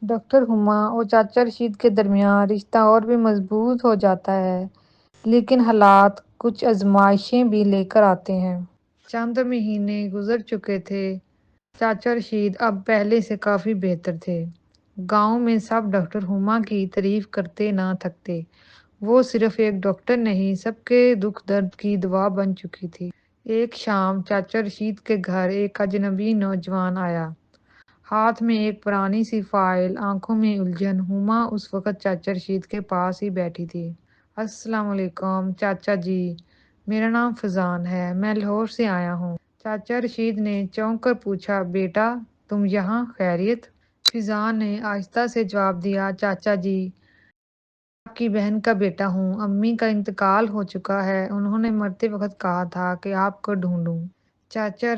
Doctor ہما اور چاچا رشید کے درمیان رشتہ اور بھی مضبوط ہو جاتا ہے، لیکن حالات کچھ آزمائشیں بھی لے کر آتے ہیں۔ چند مہینے گزر چکے تھے۔ چاچا رشید اب پہلے سے کافی بہتر تھے۔ گاؤں میں سب ڈاکٹر ہما کی تعریف کرتے نہ تھکتے۔ وہ صرف ایک ڈاکٹر نہیں، سب کے دکھ درد کی دوا بن چکی تھی۔ ایک شام چاچا رشید کے گھر ایک اجنبی نوجوان آیا، ہاتھ میں ایک پرانی سی فائل، آنکھوں میں الجھن۔ ہما اس وقت چاچا رشید کے پاس ہی بیٹھی تھی۔ السلام علیکم چاچا جی، میرا نام فضان ہے، میں لاہور سے آیا ہوں۔ چاچا رشید نے چونک کر پوچھا، بیٹا تم یہاں، خیریت؟ فضان نے آہستہ سے جواب دیا، چاچا جی آپ کی بہن کا بیٹا ہوں، امی کا انتقال ہو چکا ہے، انہوں نے مرتے وقت کہا تھا کہ آپ کو ڈھونڈوں۔ چاچا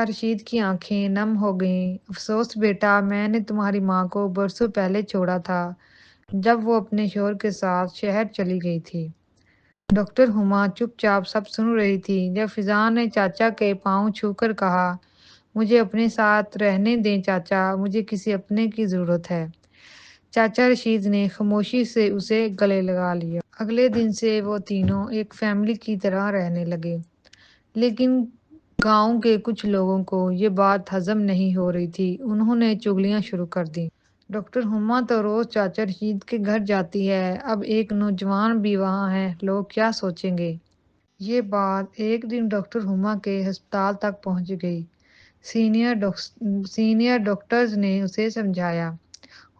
رشید کی آنکھیں نم ہو گئیں۔ افسوس بیٹا، میں نے تمہاری ماں کو برسوں پہلے چھوڑا تھا، جب وہ اپنے شوہر کے ساتھ شہر چلی گئی تھی۔ ڈاکٹر ہما چپ چاپ سب سن رہی تھی۔ جب فضان نے چاچا کے پاؤں چھو کر کہا، مجھے اپنے ساتھ رہنے دیں چاچا، مجھے کسی اپنے کی ضرورت ہے، چاچا رشید نے خاموشی سے اسے گلے لگا لیا۔ اگلے دن سے وہ تینوں ایک فیملی کی طرح رہنے لگے، لیکن گاؤں کے کچھ لوگوں کو یہ بات ہضم نہیں ہو رہی تھی۔ انہوں نے چغلیاں شروع کر دیں۔ ڈاکٹر ہما تو روز چاچا رشید کے گھر جاتی ہے، اب ایک نوجوان بھی وہاں ہے، لوگ کیا سوچیں گے؟ یہ بات ایک دن ڈاکٹر ہما کے ہسپتال تک پہنچ گئی۔ سینئر ڈاکٹرز نے اسے سمجھایا،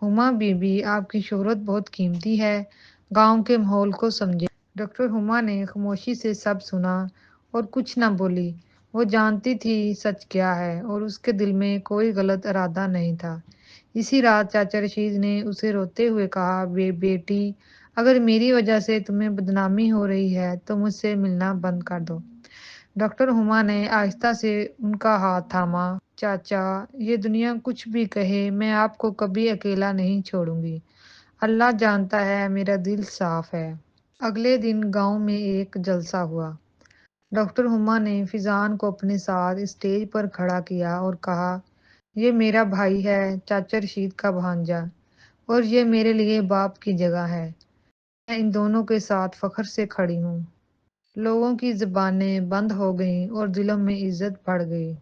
ہما بی بی آپ کی شہرت بہت قیمتی ہے، گاؤں کے ماحول کو سمجھیں۔ ڈاکٹر ہما نے خاموشی سے سب سنا اور کچھ نہ بولی۔ وہ جانتی تھی سچ کیا ہے، اور اس کے دل میں کوئی غلط ارادہ نہیں تھا۔ اسی رات چاچا رشید نے اسے روتے ہوئے کہا، بیٹی اگر میری وجہ سے تمہیں بدنامی ہو رہی ہے تو مجھ سے ملنا بند کر دو۔ ڈاکٹر ہما نے آہستہ سے ان کا ہاتھ تھاما، چاچا یہ دنیا کچھ بھی کہے، میں آپ کو کبھی اکیلا نہیں چھوڑوں گی، اللہ جانتا ہے میرا دل صاف ہے۔ اگلے دن گاؤں میں ایک جلسہ ہوا۔ ڈاکٹر ہما نے فضان کو اپنے ساتھ اسٹیج پر کھڑا کیا اور کہا، یہ میرا بھائی ہے، چاچا رشید کا بھانجا، اور یہ میرے لیے باپ کی جگہ ہے، میں ان دونوں کے ساتھ فخر سے کھڑی ہوں۔ لوگوں کی زبانیں بند ہو گئیں اور دلوں میں عزت بڑھ گئی۔